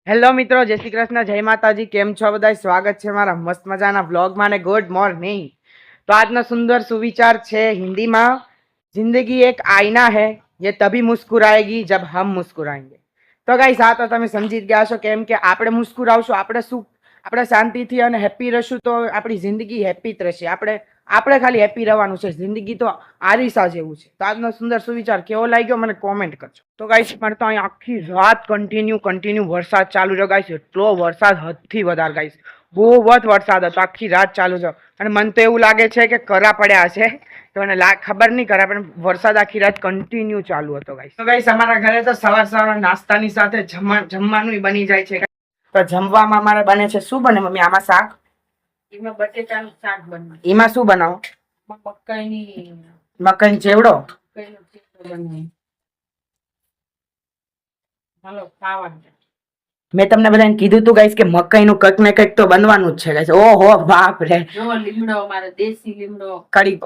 Hello મિત્રો, જય શ્રી કૃષ્ણ, જય માતાજી. કેમ છો બધા? સ્વાગત છે મારા મસ્ત મજાના વ્લોગમાં ને ગુડ મોર્નિંગ. તો આજનો સુંદર સુવિચાર છે હિન્દીમાં, જિંદગી એક આईना है, ये तभी मुस्कुराएगी जब हम मुस्कुराएंगे. તો ગાઈસ, આ તો તમે સમજી જ ગયા છો, કેમ કે આપણે મુસ્કુરાવશું, આપણે શાંતિથી અને હેપી રહીશું તો આપણી જિંદગી હેપી જ રહેશે. આપણે ખાલી હેપી રહેવાનું છે. જિંદગી તો આરીસા જેવું છે. તો આજનો સુંદર સુવિચાર કેવો લાગ્યો મને કોમેન્ટ કરજો. તો ગાઈસ, પણ તો અહીં આખી રાત કન્ટિન્યુ વરસાદ ચાલુ રહ્યો ગાઈસ. એટલો વરસાદ હદથી વધારે ગાઈસ, બહુ જ વરસાદ હતો, આખી રાત ચાલુ છે. અને મને તો એવું લાગે છે કે કરા પડ્યા છે. તો મને ખબર નહીં કરે, પણ વરસાદ આખી રાત કન્ટિન્યુ ચાલુ હતો ગાઈસ. તો ગાઈસ, અમારા ઘરે તો સવાર નાસ્તાની સાથે જમવાનું બની જાય છે. તો જમવામાં અમારે બને છે, શું બને મમ્મી આમાં? શાક. એમાં બટેટાનું શાક બને. એમાં શું બનાવો? મકાઈની ચેવડો. બને. હાલો ખાવાનું. મેં તમને બધાને કીધું તું ગાઈસ કે મકાઈનું કંઈક ને કંઈક તો બનવાનું જ છે ગાઈસ. ઓહો બાપ રે. જો લીમડો, મારે દેશી લીમડો, કડી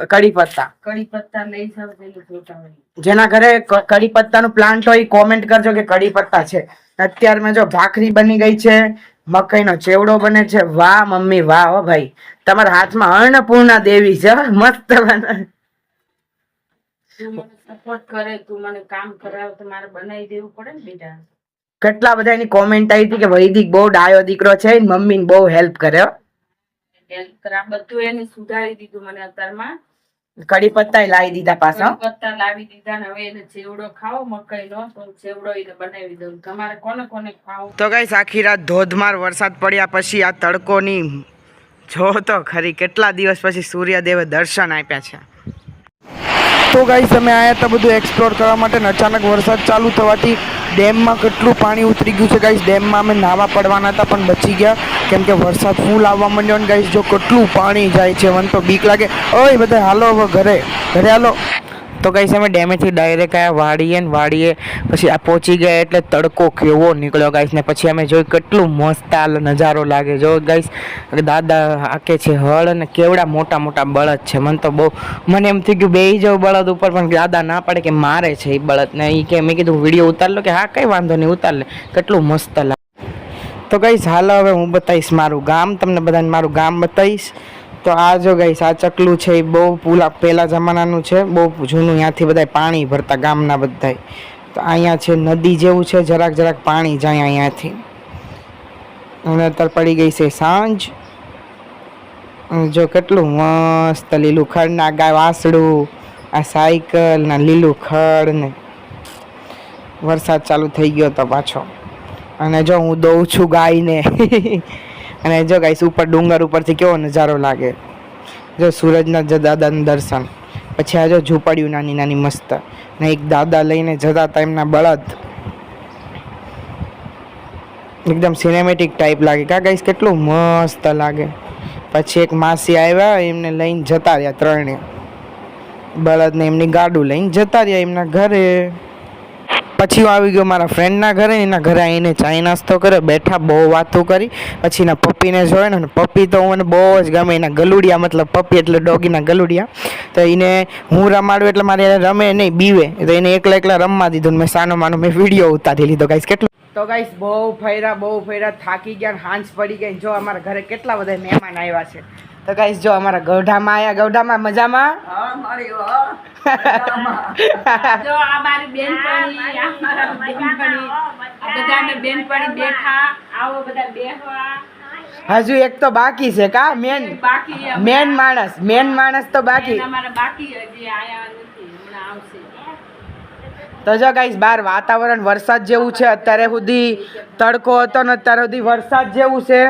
પત્તા લઈ જાવ પેલું જોટાવાળી. જેના ઘરે કડી પત્તાનું પ્લાન્ટ હોય કોમેન્ટ કરજો કે કડી પત્તા છે. અત્યારમાં જો ભાખરી બની ગઈ છે, મકાઈનો ચેવડો બને છે. વાહ મમ્મી વાહ. હો ભાઈ, તમારા હાથમાં અન્નપૂર્ણા દેવી છે, મસ્ત બને. તું મને સપોર્ટ કરે, તું મને કામ કરાવ તો મારે બનાવી દેવું પડે ને બેટા. કેટલા બધા એની કોમેન્ટ આવી હતી કે વૈદિક બહુ ડાયો દીકરો છે, મમ્મીને બહુ હેલ્પ કરે. હેલ્પ કરા બધું એને સુધારી દીધું મને. અત્યારમાં કડી પત્તા લાવી દીધા પાછા. પત્તા લાવી દીધા ને હવે એને ચેવડો ખાવો મકાઈનો, તો ચેવડો એને બનાવી દઉં. તમારે કોને કોને ખાવું? તો ગાઈસ, આખી રાત ધોધમાર વરસાદ પડ્યા પછી આ તડકોની જો તો ખરી, કેટલા દિવસ પછી સૂર્યદેવે દર્શન આપ્યા છે. તો ગાઈસ, અમે આયા હતા બધું એક્સપ્લોર કરવા માટે ને અચાનક વરસાદ ચાલુ થવાથી ડેમમાં કેટલું પાણી ઉતરી ગયું છે ગાઈસ. ડેમમાં અમે નાહવા પડવાના હતા પણ બચી ગયા, કેમ કે વરસાદ ફૂલ આવવા માંડ્યો ને ગાઈસ. જો કેટલું પાણી જાય છે, મને તો બીક લાગે. ઓય બધા હાલો હવે ઘરે હાલો. તો ગાઈસ, અમે ડેમેથી ડાયરેક્ટ આયા વાડીએ પછી આ પહોંચી ગયા એટલે તડકો કેવો નીકળ્યો ગાઈસ. ને પછી અમે જોયું કેટલું મસ્ત આ નજારો લાગે. જો ગાઈસ, દાદા હાકે છે હળ અને કેવડા મોટા મોટા બળદ છે. મને એમ થઈ ગયું બેહી જાવ બળદ ઉપર, પણ દાદા ના પડે કે મારે છે એ બળદ ને. એ કે મેં કીધું વિડીયો ઉતાર લો, કે હા કઈ વાંધો નહીં ઉતાર લે. કેટલું મસ્ત લાગે. તો ગાઈસ, હાલ હવે હું બતાવીશ મારું ગામ, તમને બધાને મારું ગામ બતાવીશ. તો આ જો ગાઈસ, આ ચકલું છે એ બહુ પહેલા જમાનાનું છે, બહુ જૂનું. ત્યાંથી બધા પાણી ભરતા ગામના બધા. તો અહીંયા છે નદી જેવું છે, જરાક પાણી જાય અહીંયાથી. અને અત્યારે પડી ગઈ છે સાંજ. જો કેટલું મસ્ત લીલું ખડ ના ગાય વાસડું, આ સાયકલ ના લીલું ખડ ને. વરસાદ ચાલુ થઈ ગયો તો પાછો. અને જો હું દઉં છું ગાયને. અને જો ગાઈસ, ઉપર ડુંગર ઉપરથી કેવો નજારો લાગે. જો સૂરજના દાદાનું દર્શન. પછી આ જો ઝૂંપડીયું નાની નાની મસ્ત, ને એક દાદા લઈને જતા હતા એમના બળદ. એકદમ સિનેમેટિક ટાઈપ લાગે કા ગાઈસ, કેટલું મસ્ત લાગે. પછી એક માસી આવ્યા, એમને લઈને જતા રહ્યા ત્રણે બળદને, એમની ગાડું લઈને જતા રહ્યા એમના ઘરે. પછી હું આવી ગયો મારા ફ્રેન્ડના ઘરે. એના ઘરે આવીને ચાય નાસ્તો કર્યો, બેઠા બહુ વાતો કરી. પછી એના પપ્પીને જોયો ને, પપ્પી તો મને બહુ જ ગમે. એના ગલુડિયા, મતલબ પપ્પી એટલે ડોગીના ગલુડિયા. તો એને હું રમાડું એટલે મારે રમે નહીં, બીવે. તો એને એકલા રમવા દીધું. મેં સાનો માનો મેં વિડીયો ઉતારી લીધો ગાઈસ. કેટલું તો ગાઈસ, બહુ ફર્યા, થાકી ગયા, હાંજ પડી ગઈ. જો અમારા ઘરે કેટલા બધા મહેમાન આવ્યા છે. તો ગાઈસ, જો અમારા ગૌઢામાં આવ્યા. ગૌઢામાં મજામાં? હા મારી વાહ. જો આ મારી બેનપણી, આ મારા બેનપણી, આ બધા અમે બેનપણી બેઠા. આવો બધા બેહવા. હજુ એક તો બાકી છે કા, મેન માણસ તો બાકી. અમારા બાકી હજી આયા નથી, હમણાં આવશે. તો જો ગાઈસ, બહાર વાતાવરણ વરસાદ જેવું છે. અત્યારે સુધી તડકો હતો ને અત્યારે સુધી વરસાદ જેવું છે.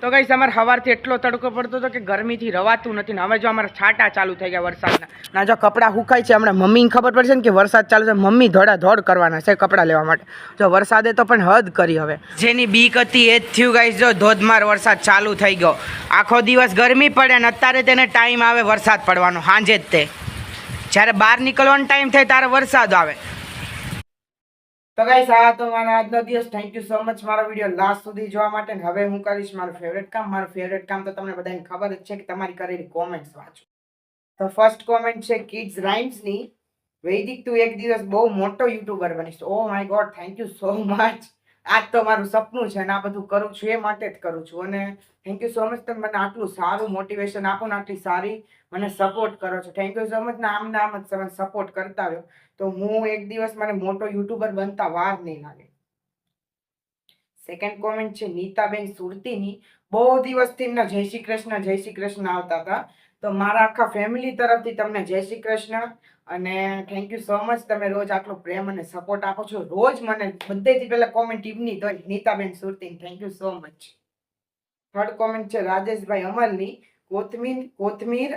તો ગાઈસ, અમારે સવારથી એટલો તડકો પડતો હતો કે ગરમીથી રવાતું નથી. ને હવે જો અમારા છાંટા ચાલુ થઈ ગયા વરસાદના. ના જો કપડાં સુકાય છે. હમણાં મમ્મીને ખબર પડશે ને કે વરસાદ ચાલુ છે, મમ્મી ધોડ કરવાના છે કપડાં લેવા માટે. જો વરસાદે તો પણ હદ કરી હવે. જેની બીક હતી એ જ થયું ગાઈસ. જો ધોધમાર વરસાદ ચાલુ થઈ ગયો. આખો દિવસ ગરમી પડે ને અત્યારે તેને ટાઈમ આવે વરસાદ પડવાનો, સાંજે જ તે. જ્યારે બહાર નીકળવાનો ટાઈમ થાય ત્યારે વરસાદ આવે. તો ગાઈસ, આ તો મારા આજનો દિવસ. થેન્ક યુ સો મચ મારો વિડીયો લાસ્ટ સુધી જોવા માટે. હવે હું કરીશ મારું ફેવરેટ કામ. મારું ફેવરેટ કામ તો તમને બધાને ખબર જ છે કે તમારી કરેલી કોમેન્ટ્સ વાંચો. તો ફર્સ્ટ કોમેન્ટ છે કિડ્સ રાઇમ્સ ની. વૈદિક, તું એક દિવસ બહુ મોટો યુટ્યુબર બનીશ. Oh my god, thank you so much. આજ તો મારું સપનું છે અને આ બધું કરું છું એ માટે જ કરું છું. અને થેન્ક યુ સો મચ તમે મને આટલું સારું મોટિવેશન આપો ને આટલી સારી મને સપોર્ટ કરો છો. થેન્ક યુ સો મચ ને આમ જ તમે સપોર્ટ કરતા રહ્યો તો હું એક દિવસ મને મોટો યુટ્યુબર બનતા વાર નહીં લાગે. સેકન્ડ કોમેન્ટ છે નીતાબેન સુરતીની. બહુ દિવસથી એમના જય શ્રી કૃષ્ણ આવતા હતા. તો મારા આખા ફેમિલી તરફથી તમને જય શ્રી કૃષ્ણ અને થેન્ક યુ સો મચ. તમે રોજ આટલો પ્રેમ અને સપોર્ટ આપો છો. રોજ મને બધેથી પહેલા કોમેન્ટ એમની તો Nitaben Surti. Thank you so much. Third comment છે રાજેશભાઈ અમલની. કોથમીર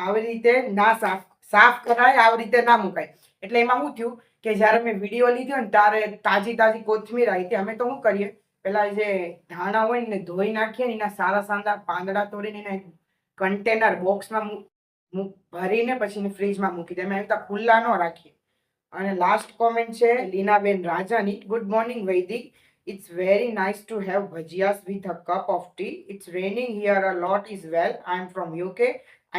આવી રીતે ના સાફ કરાય, આવી રીતે ના મુકાય. એટલે એમાં શું થયું કે જ્યારે મેં વિડીયો લીધો ને ત્યારે તાજી કોથમીર આવી હતી. અમે તો શું કરીએ, પેલા જે ધાણા હોય ને ધોઈ નાખીએ ને એના સારા સાંદા પાંદડા તોડીને એને કન્ટેનર બોક્સમાં ભરીને પછી ફ્રીજમાં મૂકી દે. અમે આવી રીતે ખુલ્લા ન રાખીએ. અને લાસ્ટ કોમેન્ટ છે લીનાબેન રાજાની. ગુડ મોર્નિંગ વૈદિક. It's very nice to have bhajias with a cup of tea. It's raining here a lot as well. I'm from UK.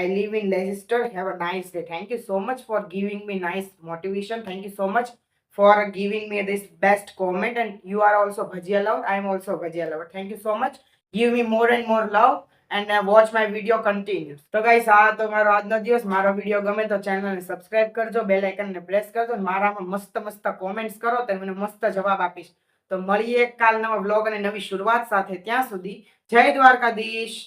I live in Leicester. Have a nice day. Thank you so much for giving me nice motivation. Thank you so much for giving me this best comment. And you are also bhajia lover. I am also bhajia lover. Thank you so much. Give me more and more love and watch my video continues. તો guys આ તો મારો આજનો દિવસ. મારો video ગમે તો ચેનલને સબસ્ક્રાઇબ કરજો, બેલ આઇકનને પ્રેસ કરજો અને મારામાં મસ્ત કોમેન્ટ્સ કરો તો મને મસ્ત જવાબ આપીશ. તો મળીએ કાલ નવા વ્લોગ અને નવી શરૂઆત સાથે. ત્યાં સુધી જય દ્વારકાધીશ.